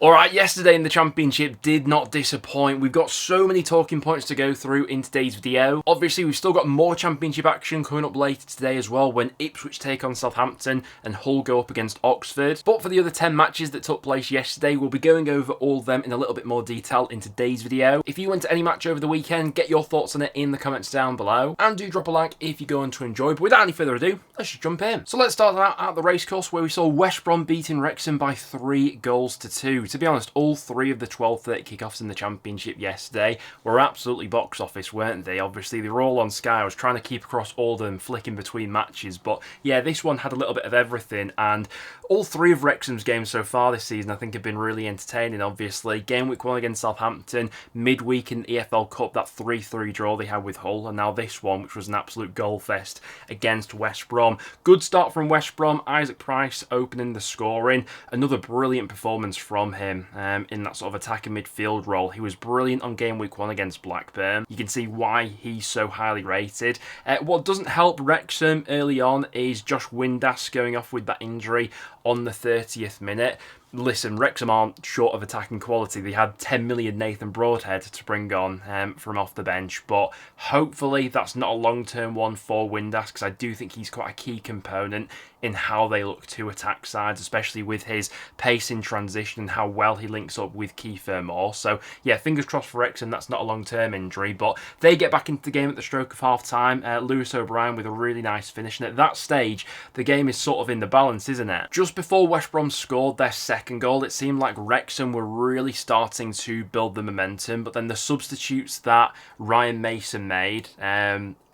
Alright, yesterday in the Championship did not disappoint. We've got so many talking points to go through in today's video. Obviously, we've still got more Championship action coming up later today as well, when Ipswich take on Southampton and Hull go up against Oxford. But for the other 10 matches that took place yesterday, we'll be going over all of them in a little bit more detail in today's video. If you went to any match over the weekend, get your thoughts on it in the comments down below. And do drop a like if you're going to enjoy. But without any further ado, let's just jump in. So let's start out at the racecourse, where we saw West Brom beating Wrexham by 3-2. To be honest, all three of the 12:30 kickoffs in the Championship yesterday were absolutely box office, weren't they? Obviously, they were all on Sky. I was trying to keep across all of them, flicking between matches. But yeah, this one had a little bit of everything. And all three of Wrexham's games so far this season, I think, have been really entertaining, obviously. Game week 1 against Southampton, midweek in the EFL Cup, that 3-3 draw they had with Hull. And now this one, which was an absolute goal fest against West Brom. Good start from West Brom. Isaac Price opening the scoring. Another brilliant performance from him. In that sort of attacking midfield role. He was brilliant on game week 1 against Blackburn. You can see why he's so highly rated. What doesn't help Wrexham early on is Josh Windass going off with that injury on the 30th minute. Listen, Wrexham aren't short of attacking quality. They had 10 million Nathan Broadhead to bring on from off the bench, but hopefully that's not a long-term one for Windass, because I do think he's quite a key component in how they look to attack sides, especially with his pace in transition and how well he links up with Kiefer Moore. So yeah, fingers crossed for Wrexham, that's not a long-term injury, but they get back into the game at the stroke of half-time. Lewis O'Brien with a really nice finish, and at that stage, the game is sort of in the balance, isn't it? Just before West Brom scored their second goal, it seemed like Wrexham were really starting to build the momentum, but then the substitutes that Ryan Mason made,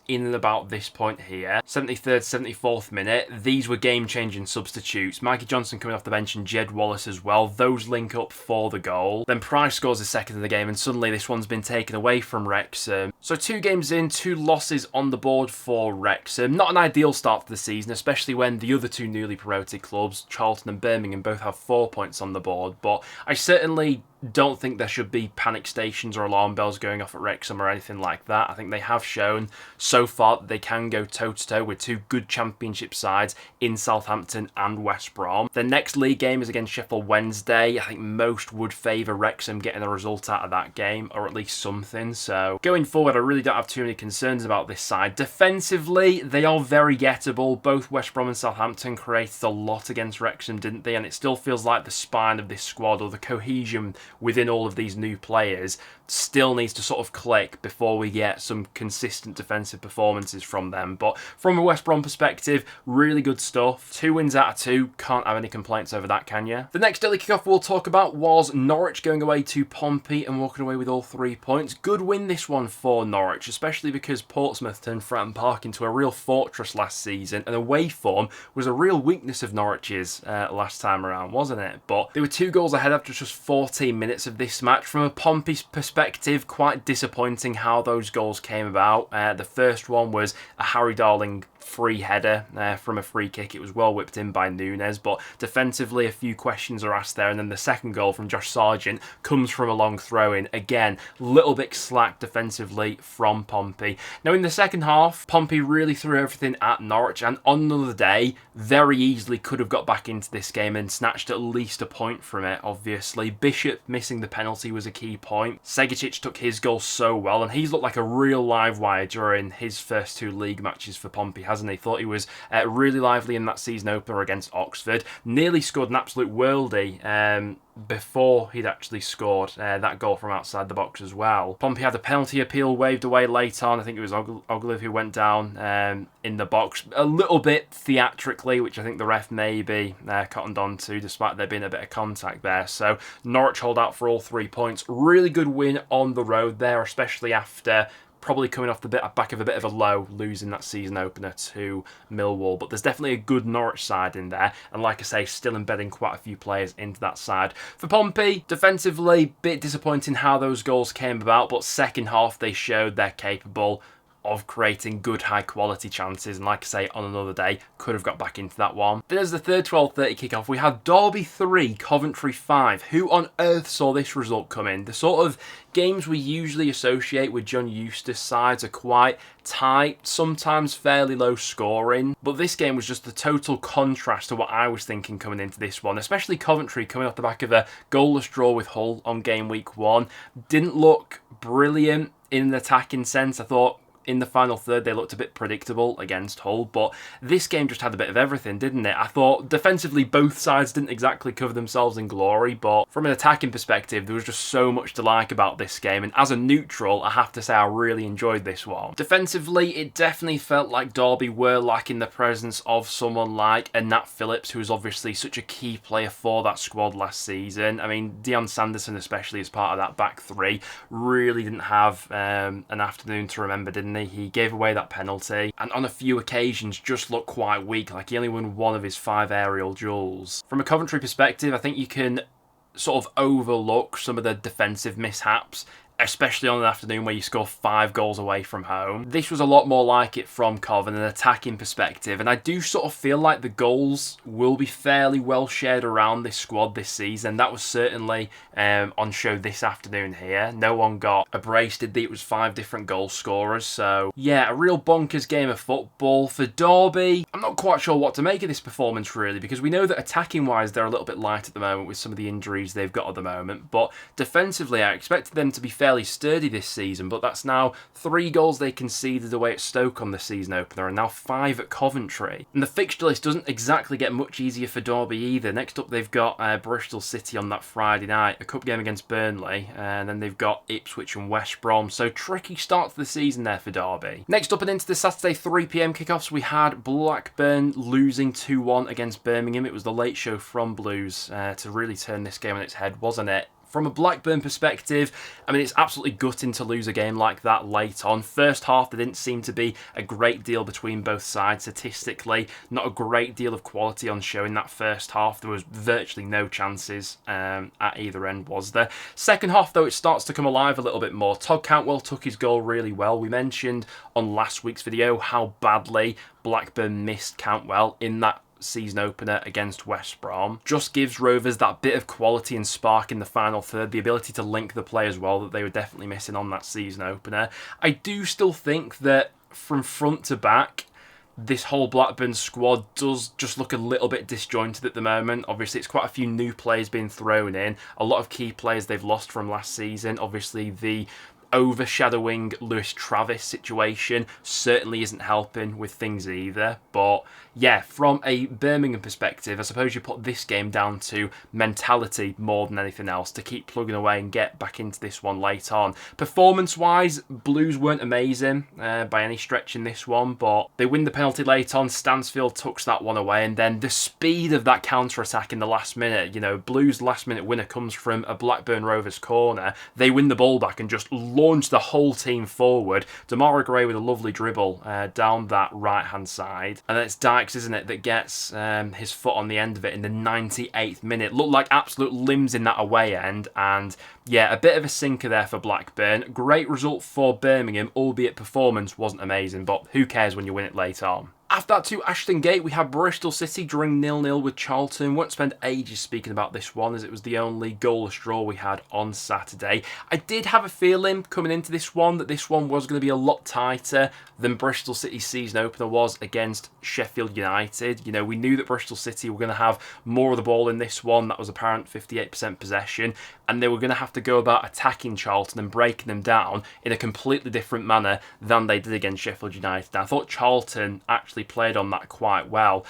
in and about this point here, 73rd, 74th minute, these were game-changing substitutes. Mikey Johnson coming off the bench and Jed Wallace as well. Those link up for the goal. Then Price scores the second of the game, and suddenly this one's been taken away from Wrexham. So 2 games in, 2 losses on the board for Wrexham. Not an ideal start to the season, especially when the other 2 newly promoted clubs, Charlton and Birmingham, both have 4 points on the board. But I certainly don't think there should be panic stations or alarm bells going off at Wrexham or anything like that. I think they have shown so far that they can go toe-to-toe with 2 good Championship sides in Southampton and West Brom. The next league game is against Sheffield Wednesday. I think most would favour Wrexham getting a result out of that game, or at least something. So going forward, I really don't have too many concerns about this side. Defensively, they are very gettable. Both West Brom and Southampton created a lot against Wrexham, didn't they? And it still feels like the spine of this squad, or the cohesion within all of these new players, still needs to sort of click before we get some consistent defensive performances from them. But from a West Brom perspective, really good stuff. 2 wins out of 2. Can't have any complaints over that, can you? The next daily kickoff we'll talk about was Norwich going away to Pompey and walking away with all 3 points. Good win this one for Norwich, especially because Portsmouth turned Fratton Park into a real fortress last season, and away form was a real weakness of Norwich's last time around, wasn't it? But they were 2 goals ahead after just 14 minutes of this match. From a Pompey perspective, quite disappointing how those goals came about. The first one was a Harry Darling free header from a free kick. It was well whipped in by Nunes, but defensively a few questions are asked there. And then the second goal from Josh Sargent comes from a long throw-in. Again, little bit slack defensively from Pompey. Now in the second half, Pompey really threw everything at Norwich, and on another day, very easily could have got back into this game and snatched at least a point from it, obviously. Bishop missing the penalty was a key point. Segicic took his goal so well, and he's looked like a real live wire during his first 2 league matches for Pompey, hasn't he? Thought he was really lively in that season opener against Oxford. Nearly scored an absolute worldie before he'd actually scored that goal from outside the box as well. Pompey had a penalty appeal waved away late on. I think it was Oglev who went down in the box a little bit theatrically, which I think the ref maybe cottoned on to, despite there being a bit of contact there. So Norwich hold out for all 3 points. Really good win on the road there, especially after probably coming off the back of a bit of a low, losing that season opener to Millwall. But there's definitely a good Norwich side in there, and like I say, still embedding quite a few players into that side. For Pompey, defensively, bit disappointing how those goals came about, but second half they showed they're capable of creating good high quality chances, and like I say, on another day could have got back into that one. Then as the third 12:30 kickoff, we had Derby 3, Coventry 5. Who on earth saw this result come in? The sort of games we usually associate with John Eustace sides are quite tight, sometimes fairly low scoring, but this game was just the total contrast to what I was thinking coming into this one, especially Coventry coming off the back of a goalless draw with Hull on game week 1. Didn't look brilliant in an attacking sense. I thought in the final third they looked a bit predictable against Hull, but this game just had a bit of everything, didn't it? I thought defensively both sides didn't exactly cover themselves in glory, but from an attacking perspective there was just so much to like about this game, and as a neutral I have to say I really enjoyed this one. Defensively it definitely felt like Derby were lacking the presence of someone like a Nat Phillips, who was obviously such a key player for that squad last season. I mean, Dion Sanderson, especially as part of that back three, really didn't have an afternoon to remember, didn't he gave away that penalty, and on a few occasions just looked quite weak, like he only won one of his 5 aerial duels. From a Coventry perspective, I think you can sort of overlook some of the defensive mishaps, especially on an afternoon where you score 5 goals away from home. This was a lot more like it from Cov in an attacking perspective, and I do sort of feel like the goals will be fairly well shared around this squad this season. That was certainly on show this afternoon here. No one got a brace, did they? It was 5 different goal scorers, so yeah, a real bonkers game of football. For Derby, I'm not quite sure what to make of this performance really, because we know that attacking wise they're a little bit light at the moment with some of the injuries they've got at the moment, but defensively I expected them to be fairly sturdy this season, but that's now 3 goals they conceded away at Stoke on the season opener, and now 5 at Coventry. And the fixture list doesn't exactly get much easier for Derby either. Next up they've got Bristol City on that Friday night, a cup game against Burnley, and then they've got Ipswich and West Brom, so tricky start to the season there for Derby. Next up and into the Saturday 3 PM kickoffs, we had Blackburn losing 2-1 against Birmingham. It was the late show from Blues to really turn this game on its head, wasn't it? From a Blackburn perspective, I mean, it's absolutely gutting to lose a game like that late on. First half, there didn't seem to be a great deal between both sides statistically. Not a great deal of quality on show in that first half. There was virtually no chances at either end, was there? Second half, though, it starts to come alive a little bit more. Todd Cantwell took his goal really well. We mentioned on last week's video how badly Blackburn missed Cantwell in that season opener against West Brom. Just gives Rovers that bit of quality and spark in the final third, the ability to link the play as well that they were definitely missing on that season opener. I do still think that from front to back, this whole Blackburn squad does just look a little bit disjointed at the moment. Obviously, it's quite a few new players being thrown in. A lot of key players they've lost from last season. Obviously, the overshadowing Lewis Travis situation certainly isn't helping with things either. But yeah, from a Birmingham perspective, I suppose you put this game down to mentality more than anything else, to keep plugging away and get back into this one late on. Performance-wise, Blues weren't amazing by any stretch in this one, but they win the penalty late on. Stansfield tucks that one away, and then the speed of that counter-attack in the last minute, you know, Blues' last-minute winner comes from a Blackburn Rovers corner. They win the ball back and just launch the whole team forward. Damara Gray with a lovely dribble down that right-hand side, and then it's Dykes, isn't it, that gets his foot on the end of it in the 98th minute. Looked like absolute limbs in that away end, and yeah, a bit of a sinker there for Blackburn. Great result for Birmingham, albeit performance wasn't amazing, but who cares when you win it late on. After that, to Ashton Gate, we had Bristol City drawing 0-0 with Charlton. Won't spend ages speaking about this one, as it was the only goalless draw we had on Saturday. I did have a feeling coming into this one that this one was going to be a lot tighter than Bristol City's season opener was against Sheffield United. You know, we knew that Bristol City were going to have more of the ball in this one. That was apparent 58% possession, and they were going to have to go about attacking Charlton and breaking them down in a completely different manner than they did against Sheffield United. And I thought Charlton actually played on that quite well.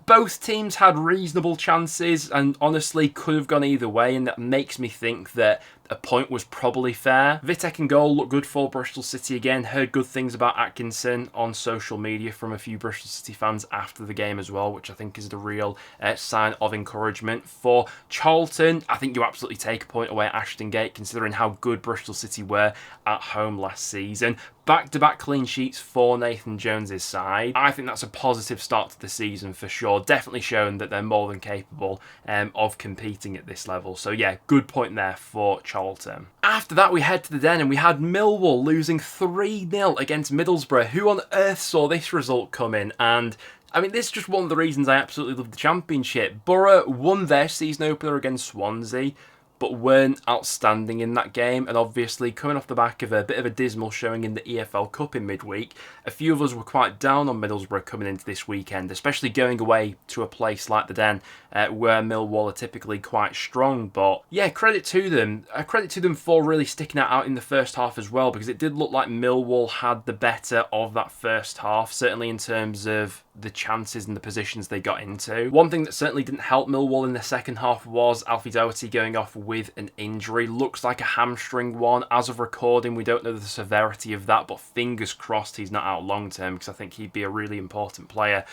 Both teams had reasonable chances and honestly could have gone either way, and that makes me think that a point was probably fair. Vitek and goal looked good for Bristol City again. Heard good things about Atkinson on social media from a few Bristol City fans after the game as well, which I think is the real sign of encouragement. For Charlton, I think you absolutely take a point away at Ashton Gate, considering how good Bristol City were at home last season. Back-to-back clean sheets for Nathan Jones' side. I think that's a positive start to the season for sure. Definitely shown that they're more than capable of competing at this level. So yeah, good point there for Charlton. Charlton. After that, we head to the Den and we had Millwall losing 3-0 against Middlesbrough. Who on earth saw this result coming? And I mean, this is just one of the reasons I absolutely love the Championship. Boro won their season opener against Swansea, but weren't outstanding in that game. And obviously, coming off the back of a bit of a dismal showing in the EFL Cup in midweek, a few of us were quite down on Middlesbrough coming into this weekend, especially going away to a place like the Den, where Millwall are typically quite strong. But yeah, credit to them. Credit to them for really sticking it out in the first half as well, because it did look like Millwall had the better of that first half, certainly in terms of the chances and the positions they got into. One thing that certainly didn't help Millwall in the second half was Sheff Utd going off with an injury. Looks like a hamstring one. As of recording, we don't know the severity of that, but fingers crossed he's not out long term, because I think he'd be a really important player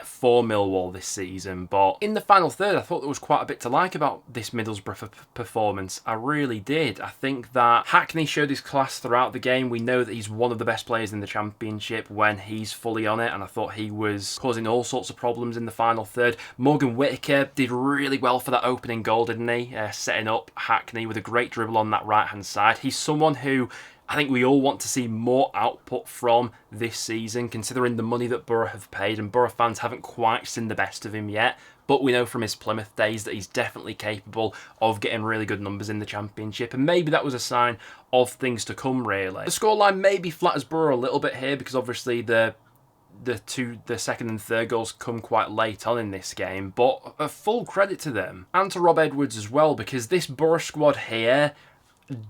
for Millwall this season. But in the final third, I thought there was quite a bit to like about this Middlesbrough performance. I really did. I think that Hackney showed his class throughout the game. We know that he's one of the best players in the Championship when he's fully on it, and I thought he was causing all sorts of problems in the final third. Morgan Whittaker did really well for that opening goal, didn't he? Setting up Hackney with a great dribble on that right-hand side. He's someone who I think we all want to see more output from this season, considering the money that Boro have paid, and Boro fans haven't quite seen the best of him yet. But we know from his Plymouth days that he's definitely capable of getting really good numbers in the Championship, and maybe that was a sign of things to come, really. The scoreline maybe flatters Boro a little bit here, because obviously the second and third goals come quite late on in this game, but a full credit to them and to Rob Edwards as well, because this Boro squad here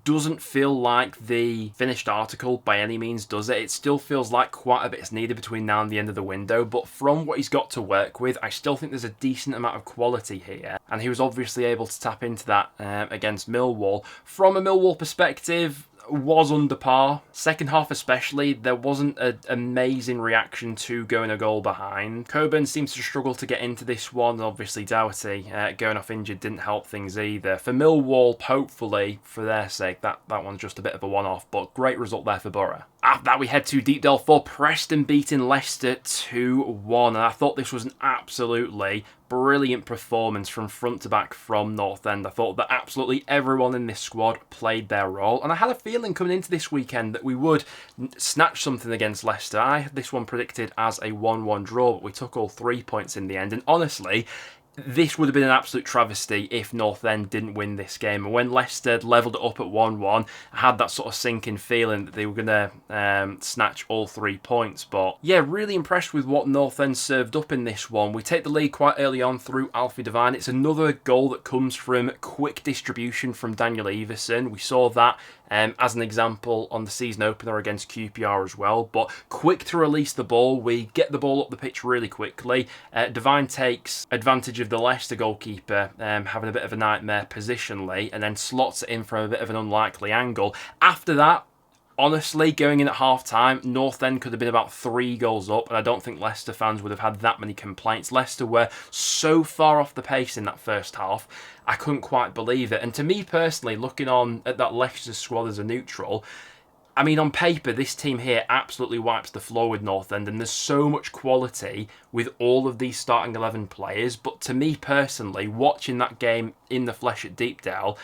doesn't feel like the finished article by any means, does it? It still feels like quite a bit is needed between now and the end of the window, but from what he's got to work with, I still think there's a decent amount of quality here, and he was obviously able to tap into that against Millwall. From a Millwall perspective, was under par. Second half especially, there wasn't an amazing reaction to going a goal behind. Coburn seems to struggle to get into this one. Obviously Doughty going off injured didn't help things either. For Millwall, hopefully, for their sake, that one's just a bit of a one-off, but great result there for Boro. After that, we head to Deepdale for Preston beating Leicester 2-1, and I thought this was an absolutely brilliant performance from front to back from North End. I thought that absolutely everyone in this squad played their role, and I had a feeling coming into this weekend that we would snatch something against Leicester. I had this one predicted as a 1-1 draw, but we took all 3 points in the end, and honestly, this would have been an absolute travesty if North End didn't win this game. And when Leicester levelled it up at 1-1, I had that sort of sinking feeling that they were going to snatch all 3 points. But yeah, really impressed with what North End served up in this one. We take the lead quite early on through Alfie Devine. It's another goal that comes from quick distribution from Daniel Everson. We saw that as an example on the season opener against QPR as well, but quick to release the ball. We get the ball up the pitch really quickly. Devine takes advantage of the Leicester goalkeeper having a bit of a nightmare positionally, and then slots it in from a bit of an unlikely angle. After that, honestly, going in at half-time, North End could have been about 3 goals up, and I don't think Leicester fans would have had that many complaints. Leicester were so far off the pace in that first half, I couldn't quite believe it. And to me personally, looking on at that Leicester squad as a neutral, I mean, on paper, this team here absolutely wipes the floor with North End, and there's so much quality with all of these starting 11 players. But to me personally, watching that game in the flesh at Deepdale,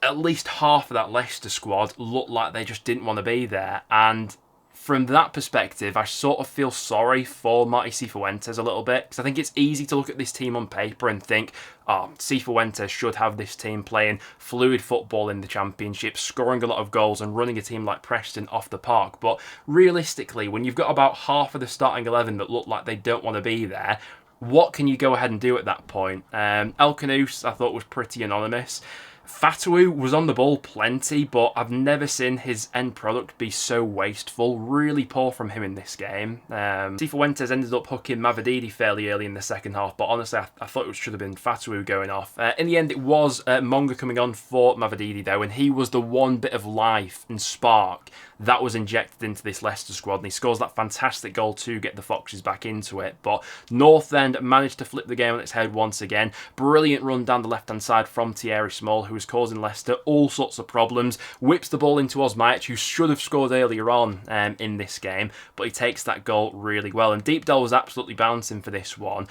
at least half of that Leicester squad looked like they just didn't want to be there. And from that perspective, I sort of feel sorry for Marty Cifuentes a little bit, because I think it's easy to look at this team on paper and think, oh, Cifuentes should have this team playing fluid football in the Championship, scoring a lot of goals and running a team like Preston off the park. But realistically, when you've got about half of the starting 11 that look like they don't want to be there, what can you go ahead and do at that point? El Kanous, I thought, was pretty anonymous. Fatawu was on the ball plenty, but I've never seen his end product be so wasteful. Really poor from him in this game. Cifuentes ended up hooking Mavididi fairly early in the second half, but honestly, I thought it should have been Fatawu going off. In the end, it was Monga coming on for Mavididi, though, and he was the one bit of life and spark that was injected into this Leicester squad, and he scores that fantastic goal to get the Foxes back into it. But North End managed to flip the game on its head once again. Brilliant run down the left-hand side from Thierry Small, who was causing Leicester all sorts of problems. Whips the ball into Osmajic, who should have scored earlier on in this game, but he takes that goal really well. And Deepdale was absolutely bouncing for this one.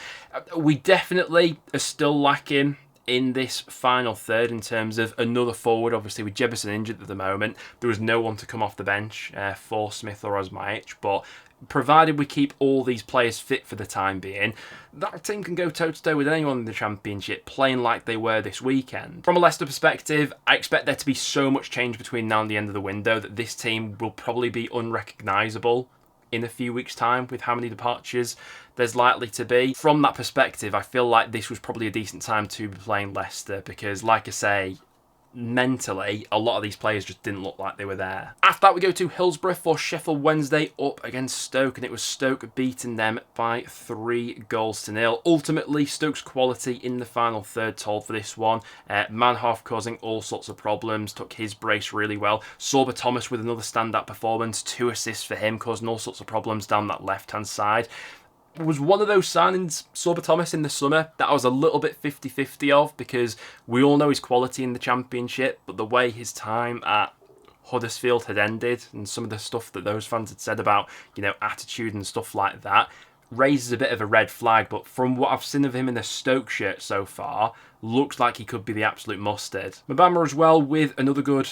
We definitely are still lacking in this final third in terms of another forward. Obviously, with Jebison injured at the moment, there was no one to come off the bench for Smith or Osmajic, but provided we keep all these players fit for the time being, that team can go toe-to-toe with anyone in the Championship, playing like they were this weekend. From a Leicester perspective, I expect there to be so much change between now and the end of the window that this team will probably be unrecognisable in a few weeks' time with how many departures there's likely to be. From that perspective, I feel like this was probably a decent time to be playing Leicester because, like I say, mentally, a lot of these players just didn't look like they were there. After that, we go to Hillsborough for Sheffield Wednesday up against Stoke, and it was Stoke beating them by 3-0. Ultimately, Stoke's quality in the final third told for this one. Manhoff causing all sorts of problems, took his brace really well. Sorba Thomas with another standout performance, 2 assists for him, causing all sorts of problems down that left-hand side. Was one of those signings, Sorba Thomas, in the summer that I was a little bit 50-50 of, because we all know his quality in the Championship, but the way his time at Huddersfield had ended and some of the stuff that those fans had said about, you know, attitude and stuff like that, raises a bit of a red flag. But from what I've seen of him in the Stoke shirt so far, looks like he could be the absolute mustard. Mbama as well with another good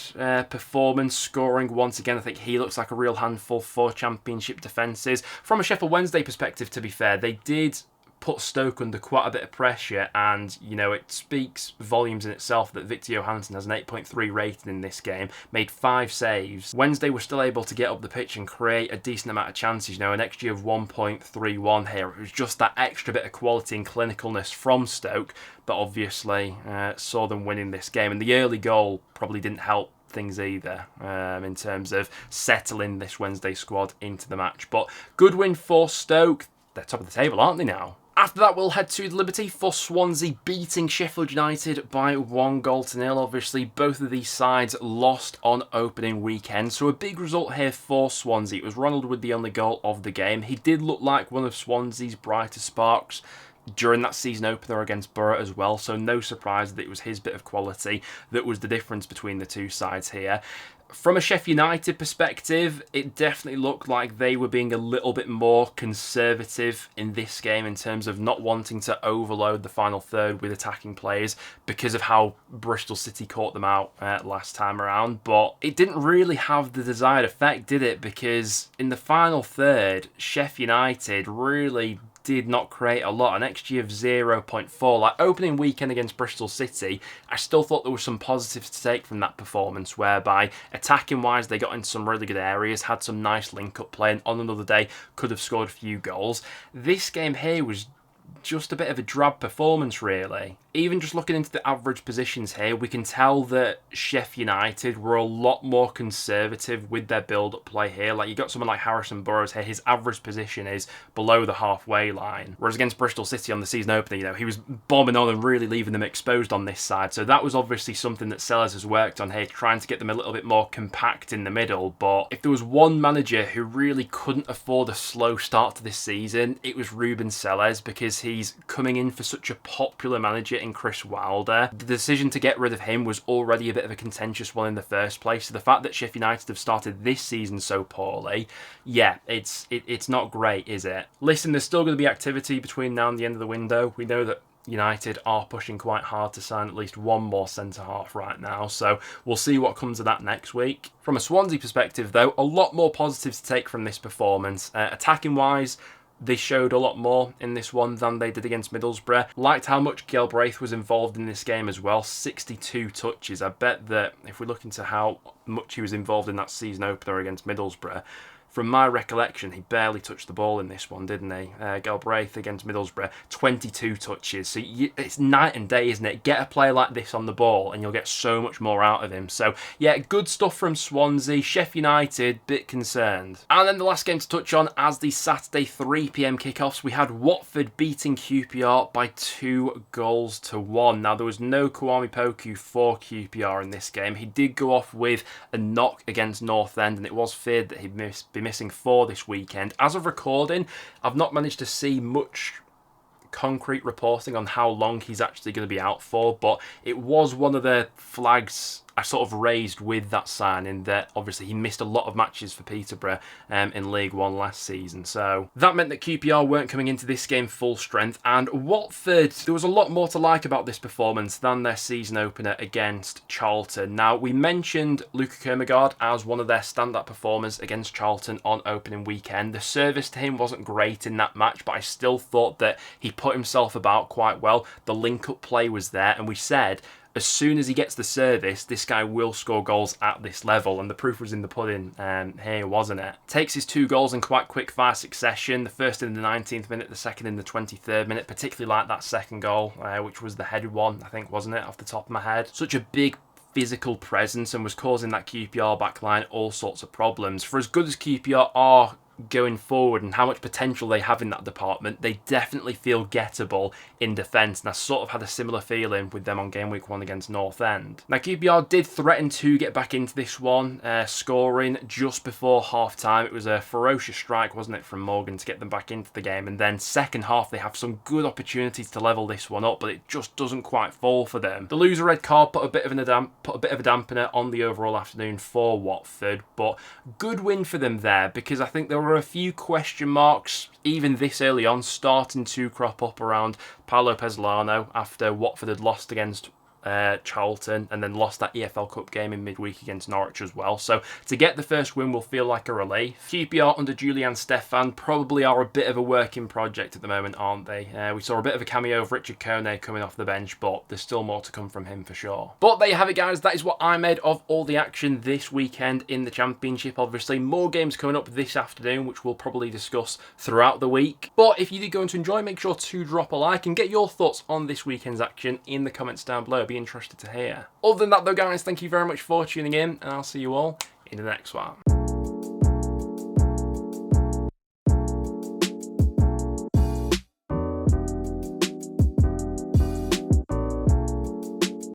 performance, scoring once again. I think he looks like a real handful for Championship defences. From a Sheffield Wednesday perspective, to be fair, they did put Stoke under quite a bit of pressure, and you know, it speaks volumes in itself that Victor Johansson has an 8.3 rating in this game, made 5 saves. Wednesday were still able to get up the pitch and create a decent amount of chances, you know, an XG of 1.31 here. It was just that extra bit of quality and clinicalness from Stoke that obviously saw them winning this game, and the early goal probably didn't help things either in terms of settling this Wednesday squad into the match. But good win for Stoke. They're top of the table, aren't they now? After that, we'll head to Liberty for Swansea beating Sheffield United by 1-0. Obviously, both of these sides lost on opening weekend, so a big result here for Swansea. It was Ronald with the only goal of the game. He did look like one of Swansea's brighter sparks during that season opener against Boro as well, so no surprise that it was his bit of quality that was the difference between the two sides here. From a Sheff United perspective, it definitely looked like they were being a little bit more conservative in this game in terms of not wanting to overload the final third with attacking players because of how Bristol City caught them out last time around. But it didn't really have the desired effect, did it? Because in the final third, Sheff United really did not create a lot, an XG of 0.4. Like opening weekend against Bristol City, I still thought there was some positives to take from that performance, whereby attacking wise they got into some really good areas, had some nice link-up play, and on another day could have scored a few goals. This game here was just a bit of a drab performance, really. Even just looking into the average positions here, we can tell that Sheff United were a lot more conservative with their build-up play here. Like, you got someone like Harrison Burrows here, his average position is below the halfway line. Whereas against Bristol City on the season opener, you know, he was bombing on and really leaving them exposed on this side. So that was obviously something that Sellers has worked on here, trying to get them a little bit more compact in the middle. But if there was one manager who really couldn't afford a slow start to this season, it was Ruben Sellers, because he's coming in for such a popular manager in Chris Wilder. The decision to get rid of him was already a bit of a contentious one in the first place. So the fact that Sheff United have started this season so poorly, yeah, it's not great, is it? Listen, there's still going to be activity between now and the end of the window. We know that United are pushing quite hard to sign at least one more centre-half right now, so we'll see what comes of that next week. From a Swansea perspective, though, a lot more positives to take from this performance. Attacking-wise, they showed a lot more in this one than they did against Middlesbrough. Liked how much Galbraith was involved in this game as well. 62 touches. I bet that if we look into how much he was involved in that season opener against Middlesbrough, from my recollection, he barely touched the ball in this one, didn't he? Galbraith against Middlesbrough, 22 touches. So it's night and day, isn't it? Get a player like this on the ball and you'll get so much more out of him. So, yeah, good stuff from Swansea. Sheff United, bit concerned. And then the last game to touch on, as the Saturday 3 PM kickoffs, we had Watford beating QPR by 2-1. Now, there was no Kwame Poku for QPR in this game. He did go off with a knock against Northend, and it was feared that he'd be missing 4 this weekend. As of recording, I've not managed to see much concrete reporting on how long he's actually going to be out for, but it was one of the flags I sort of raised with that signing that obviously he missed a lot of matches for Peterborough in League One last season. So that meant that QPR weren't coming into this game full strength, and Watford, there was a lot more to like about this performance than their season opener against Charlton. Now, we mentioned Luka Kermagard as one of their standout performers against Charlton on opening weekend. The service to him wasn't great in that match, but I still thought that he put himself about quite well. The link-up play was there, and we said as soon as he gets the service, this guy will score goals at this level, and the proof was in the pudding here, wasn't it? Takes his 2 goals in quite quick fire succession, the first in the 19th minute, the second in the 23rd minute, particularly like that second goal, which was the headed one, I think, wasn't it, off the top of my head? Such a big physical presence and was causing that QPR backline all sorts of problems. For as good as QPR are going forward and how much potential they have in that department, they definitely feel gettable in defence, and I sort of had a similar feeling with them on game week 1 against North End. Now, QPR did threaten to get back into this one, scoring just before half time. It was a ferocious strike, wasn't it, from Morgan to get them back into the game, and then second half they have some good opportunities to level this one up, but it just doesn't quite fall for them. The loser red card put a bit of a dampener on the overall afternoon for Watford, but good win for them there, because I think there were a few question marks, even this early on, starting to crop up around Paolo Pezzolano after Watford had lost against Charlton and then lost that EFL Cup game in midweek against Norwich as well. So to get the first win will feel like a relief. QPR under Julian Stefan probably are a bit of a working project at the moment, aren't they? We saw a bit of a cameo of Richard Kone coming off the bench, but there's still more to come from him for sure. But there you have it, guys. That is what I made of all the action this weekend in the Championship. Obviously, more games coming up this afternoon, which we'll probably discuss throughout the week. But if you did go on to enjoy, make sure to drop a like and get your thoughts on this weekend's action in the comments down below. Be interested to hear. Other than that though, guys, thank you very much for tuning in, and I'll see you all in the next one.